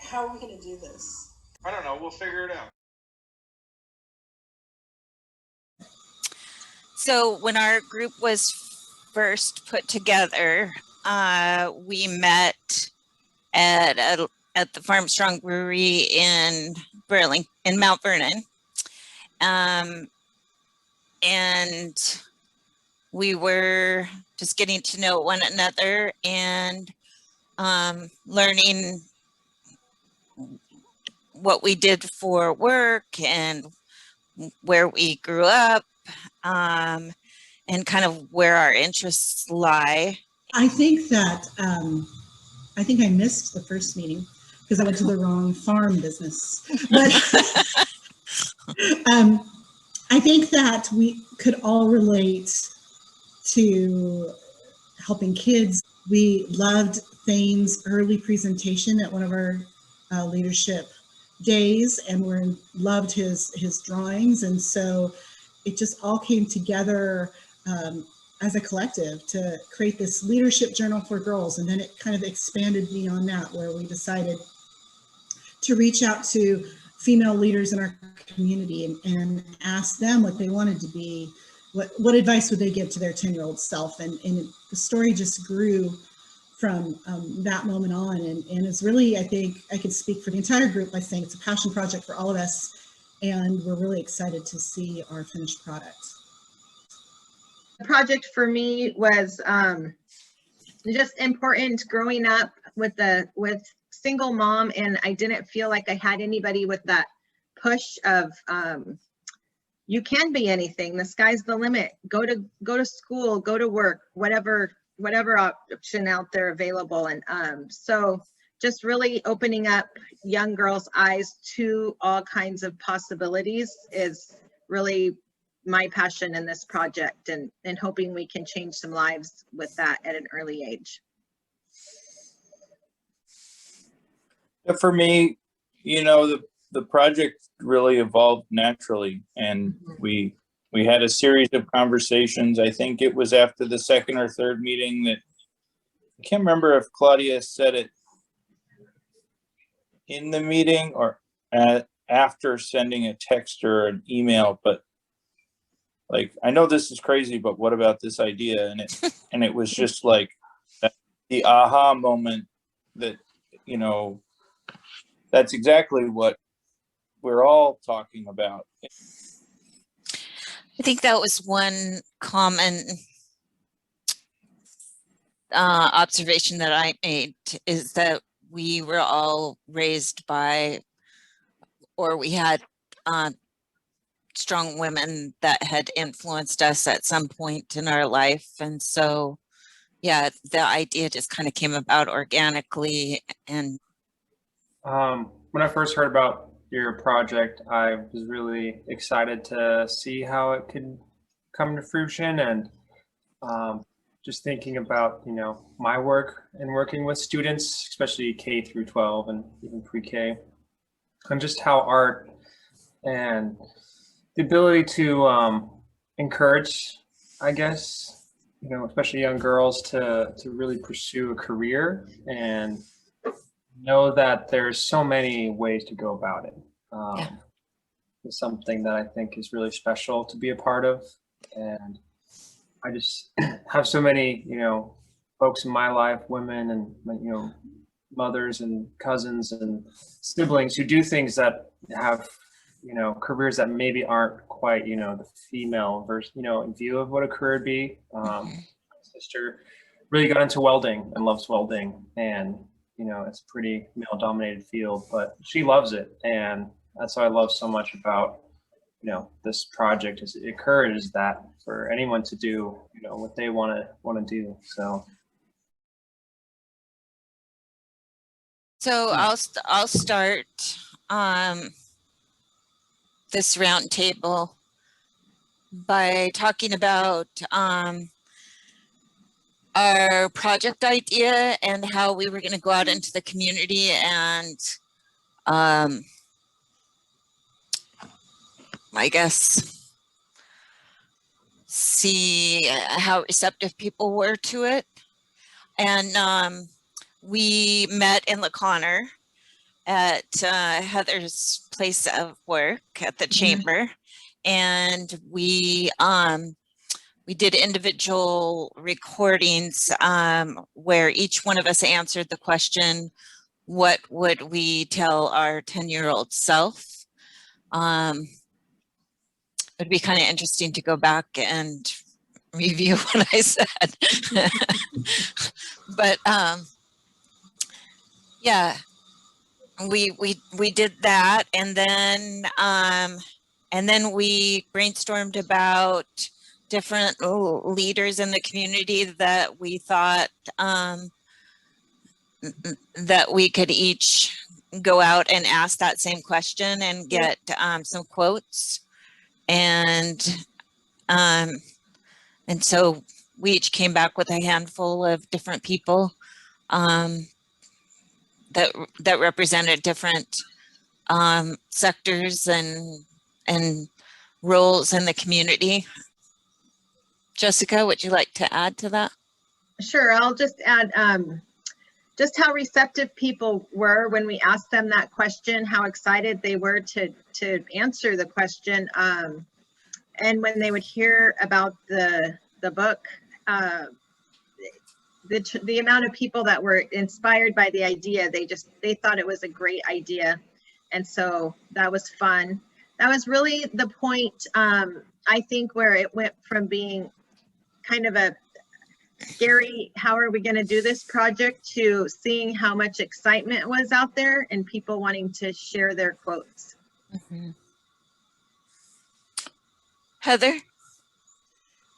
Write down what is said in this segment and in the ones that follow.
How are we going to do this? I don't know. We'll figure it out. So when our group was first put together, we met at the Farm Strong Brewery in Mount Vernon. And we were just getting to know one another and learning what we did for work and where we grew up, and kind of where our interests lie. I think that I think I missed the first meeting because I went to the wrong farm business. But I think that we could all relate to helping kids. We loved Thane's early presentation at one of our leadership days, and we loved his drawings, and so it just all came together as a collective to create this leadership journal for girls. And then it kind of expanded beyond that, where we decided to reach out to female leaders in our community and ask them what they wanted to be, what advice would they give to their 10-year-old self. And the story just grew from that moment on. And it's really, I think I could speak for the entire group by saying it's a passion project for all of us. And we're really excited to see our finished product. The project for me was just important growing up with single mom, and I didn't feel like I had anybody with that push of you can be anything, the sky's the limit, go to school, go to work, whatever option out there available. And so just really opening up young girls' eyes to all kinds of possibilities is really my passion in this project, and hoping we can change some lives with that at an early age. For me, you know, the project really evolved naturally, and we had a series of conversations. I think it was after the second or third meeting that, I can't remember if Claudia said it in the meeting or after sending a text or an email, but like, I know this is crazy, but what about this idea? And it was just like the aha moment that, you know, that's exactly what we're all talking about. I think that was one common observation that I made, is that we were all raised by, or we had strong women that had influenced us at some point in our life. And so, yeah, the idea just kind of came about organically. And when I first heard about your project, I was really excited to see how it could come to fruition. And just thinking about, you know, my work and working with students, especially K through 12 and even pre-K, and just how art and the ability to encourage, I guess, you know, especially young girls to really pursue a career and know that there's so many ways to go about it. Yeah. It's something that I think is really special to be a part of. And I just have so many, you know, folks in my life, women and, you know, mothers and cousins and siblings who do things that have, you know, careers that maybe aren't quite, you know, the female version, you know, in view of what a career would be. My sister really got into welding and loves welding, and, you know, it's a pretty male dominated field, but she loves it. And that's what I love so much about, you know, this project, is it encourages that for anyone to do, you know, what they want to do. So I'll start this round table by talking about our project idea and how we were going to go out into the community and I guess see how receptive people were to it. And we met in La Conner, at Heather's place of work at the chamber, and we did individual recordings where each one of us answered the question, what would we tell our 10-year-old self? It'd be kind of interesting to go back and review what I said. But yeah, we did that, and then we brainstormed about different leaders in the community that we thought that we could each go out and ask that same question and get some quotes, and so we each came back with a handful of different people that represented different sectors and roles in the community. Jessica, would you like to add to that? Sure, I'll just add just how receptive people were when we asked them that question, how excited they were to answer the question. And when they would hear about the book, the amount of people that were inspired by the idea, they thought it was a great idea. And so that was fun. That was really the point, I think, where it went from being kind of a scary, how are we going to do this project, to seeing how much excitement was out there and people wanting to share their quotes. Mm-hmm. Heather?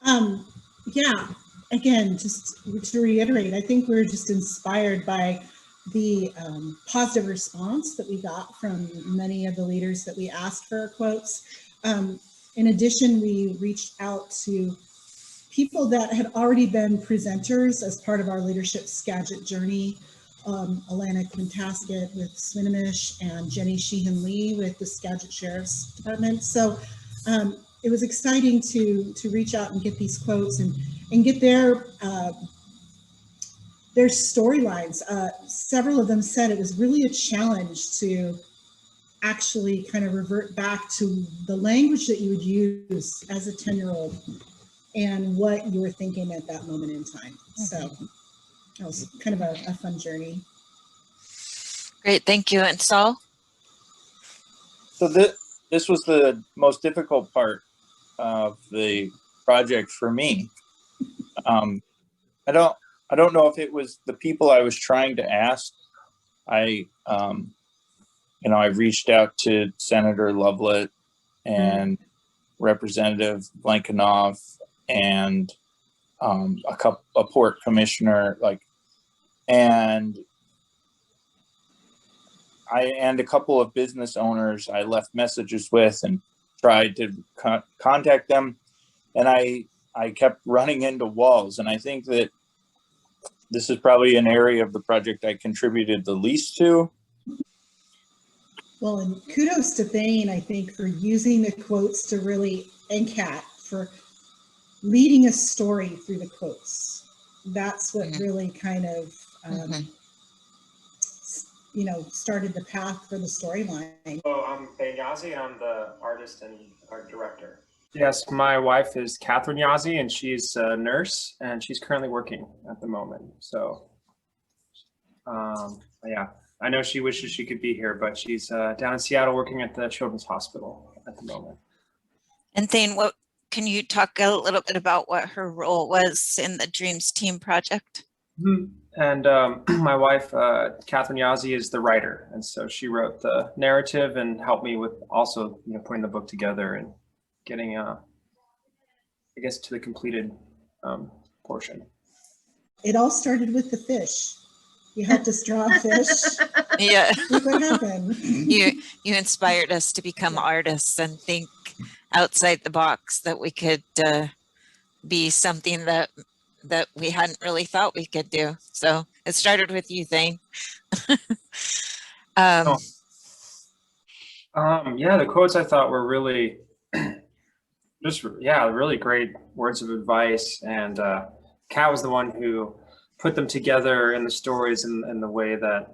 Yeah, again, just to reiterate, I think we're just inspired by the positive response that we got from many of the leaders that we asked for quotes. In addition, we reached out to people that had already been presenters as part of our leadership Skagit journey. Alana Quintasket with Swinomish and Jenny Sheehan Lee with the Skagit Sheriff's Department. So it was exciting to reach out and get these quotes and get their storylines. Several of them said it was really a challenge to actually kind of revert back to the language that you would use as a 10-year-old and what you were thinking at that moment in time. So that was kind of a fun journey. Great, thank you. And Saul? So this was the most difficult part of the project for me. I don't know if it was the people I was trying to ask. I reached out to Senator Lovelet and Representative Blankenov and a port commissioner, and a couple of business owners I left messages with and tried to contact them, and I kept running into walls. And I think that this is probably an area of the project I contributed the least to. Well, and kudos to Thane, I think, for using the quotes to really, and Kat, for leading a story through the quotes. That's what really kind of, started the path for the storyline. Oh, I'm Ben Yazzie, and I'm the artist and art director. Yes, my wife is Catherine Yazzie, and she's a nurse, and she's currently working at the moment. So, yeah, I know she wishes she could be here, but she's down in Seattle working at the Children's Hospital at the moment. And Thane, can you talk a little bit about what her role was in the Dreams Team project? And my wife, Catherine Yazzie, is the writer, and so she wrote the narrative and helped me with also, putting the book together and getting, I guess, to the completed portion. It all started with the fish. You helped us draw a fish. Yeah. Look what happened. You inspired us to become artists and think outside the box, that we could be something that we hadn't really thought we could do. So it started with you, Thane. Yeah, the quotes I thought were really really great words of advice. And Kat was the one who put them together in the stories in the way that,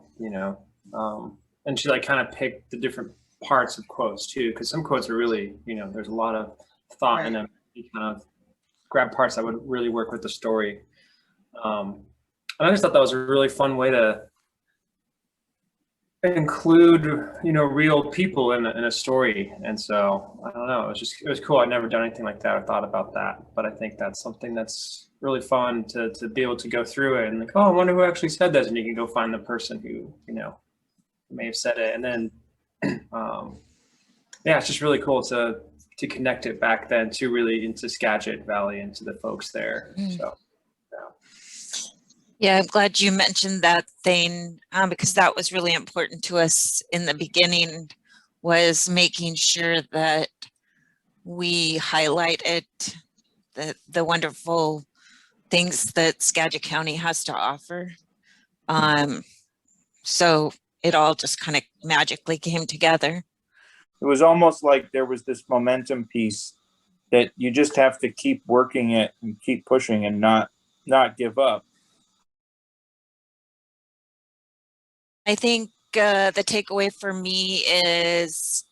and she like kind of picked the different parts of quotes too, because some quotes are really, there's a lot of thought in them. You kind of grab parts that would really work with the story. And I just thought that was a really fun way to include, real people in a story. And so I don't know, it was cool. I'd never done anything like that or thought about that, but I think that's something that's really fun to be able to go through it and like, oh, I wonder who actually said this. And you can go find the person who, may have said it. And then, yeah, it's just really cool to connect it back then to really into Skagit Valley and to the folks there. So. Yeah, I'm glad you mentioned that thing because that was really important to us in the beginning, was making sure that we highlighted the wonderful things that Skagit County has to offer. So it all just kind of magically came together. It was almost like there was this momentum piece that you just have to keep working it and keep pushing and not give up. I think the takeaway for me is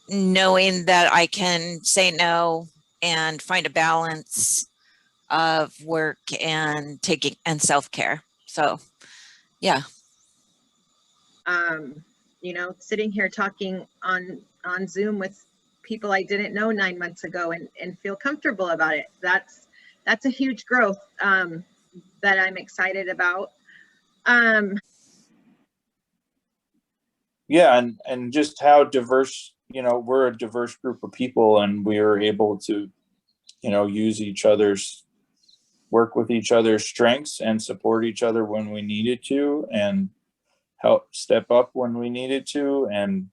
knowing that I can say no and find a balance of work and taking and self-care. So, yeah. Sitting here talking on Zoom with people I didn't know 9 months ago and feel comfortable about it. That's a huge growth that I'm excited about. Yeah, and just how diverse, we're a diverse group of people, and we are able to, use work with each other's strengths and support each other when we needed to, and help step up when we needed to, and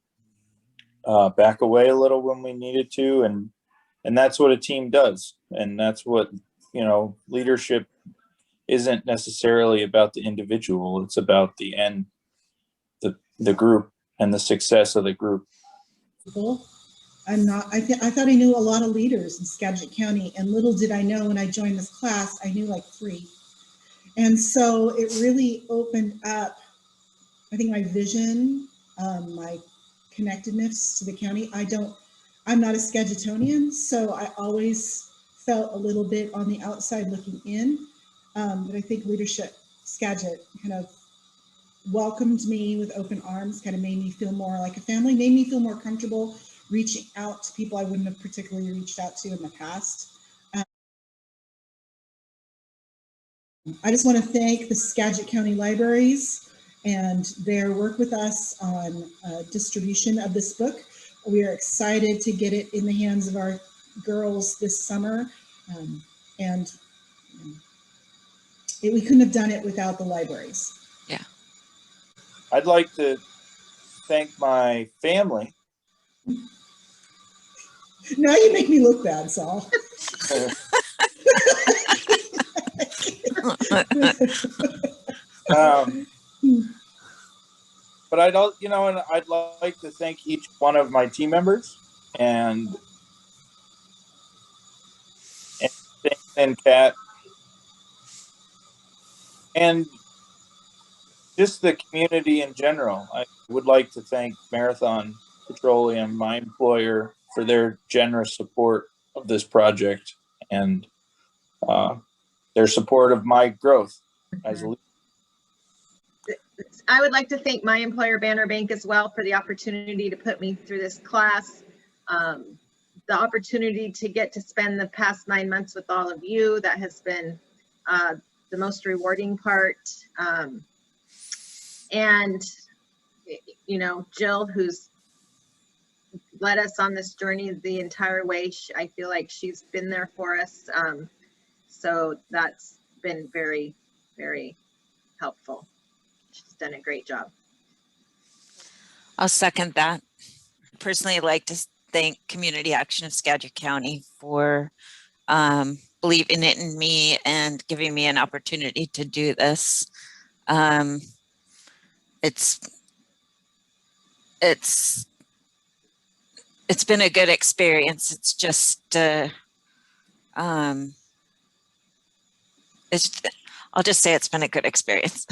back away a little when we needed to, and that's what a team does, and that's what leadership isn't necessarily about the individual. It's about the end, the group and the success of the group. I thought I knew a lot of leaders in Skagit County, and little did I know when I joined this class, I knew like 3. And so it really opened up, I think, my vision, my connectedness to the county. I'm not a Skagitonian, so I always felt a little bit on the outside looking in. But I think Leadership Skagit kind of welcomed me with open arms, kind of made me feel more like a family, made me feel more comfortable reaching out to people I wouldn't have particularly reached out to in the past. I just want to thank the Skagit County Libraries and their work with us on distribution of this book. We are excited to get it in the hands of our girls this summer. We couldn't have done it without the libraries. Yeah. I'd like to thank my family. Now you make me look bad, Saul. But I'd like to thank each one of my team members and Kat, and just the community in general. I would like to thank Marathon Petroleum, my employer, for their generous support of this project and their support of my growth as a leader. I would like to thank my employer, Banner Bank, as well, for the opportunity to put me through this class. The opportunity to get to spend the past 9 months with all of you, that has been the most rewarding part. And, Jill, who's led us on this journey the entire way, I feel like she's been there for us. So that's been very, very helpful. She's done a great job. I'll second that. Personally, I'd like to thank Community Action of Skagit County for believing in me and giving me an opportunity to do this. It's been a good experience. It's just I'll just say it's been a good experience.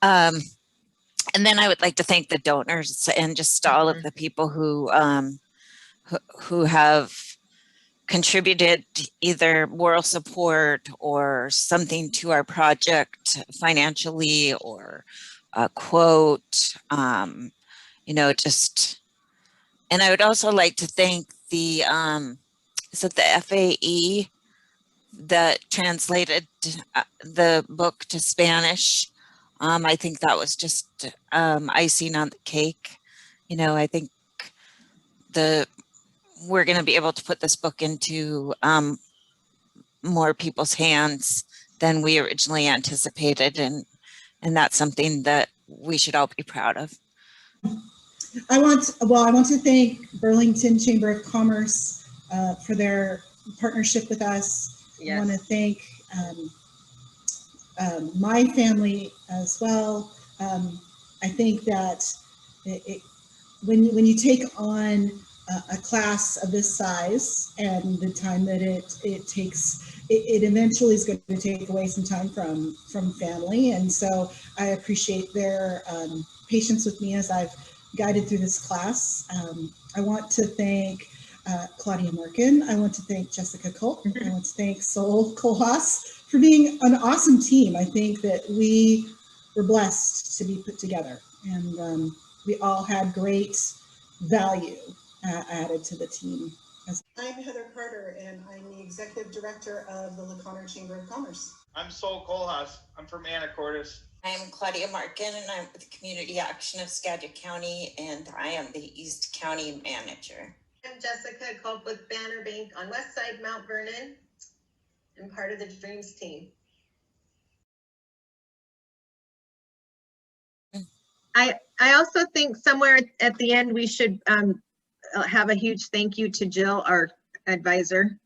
And then I would like to thank the donors and just all of the people who have contributed either moral support or something to our project financially, or a quote, you know, just, and I would also like to thank the, is it the FAE that translated the book to Spanish? I think that was just icing on the cake. You know, I think we're going to be able to put this book into more people's hands than we originally anticipated, and that's something that we should all be proud of. I want to thank Burlington Chamber of Commerce for their partnership with us. Yes. I want to thank my family as well. I think that when you take on a class of this size and the time that it takes, it eventually is going to take away some time from family. And so I appreciate their patience with me as I've guided through this class. I want to thank Claudia Morgan. I want to thank Jessica Culp. I want to thank Sol Kohlhaas for being an awesome team. I think that we were blessed to be put together, and we all had great value added to the team. I'm Heather Carter, and I'm the Executive Director of the La Conner Chamber of Commerce. I'm Sol Kohlhaas. I'm from Anacortes. I'm Claudia Markin, and I'm with Community Action of Skagit County, and I am the East County Manager. I'm Jessica Culp with Banner Bank on West Side Mount Vernon, and part of the Dreams team. I also think somewhere at the end we should have a huge thank you to Jill, our advisor.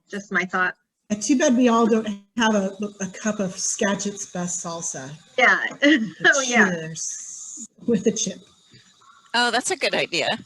Just my thought. Too bad we all don't have a cup of Skagit's best salsa. Yeah. Oh yeah. Cheers with a chip. Oh, that's a good idea.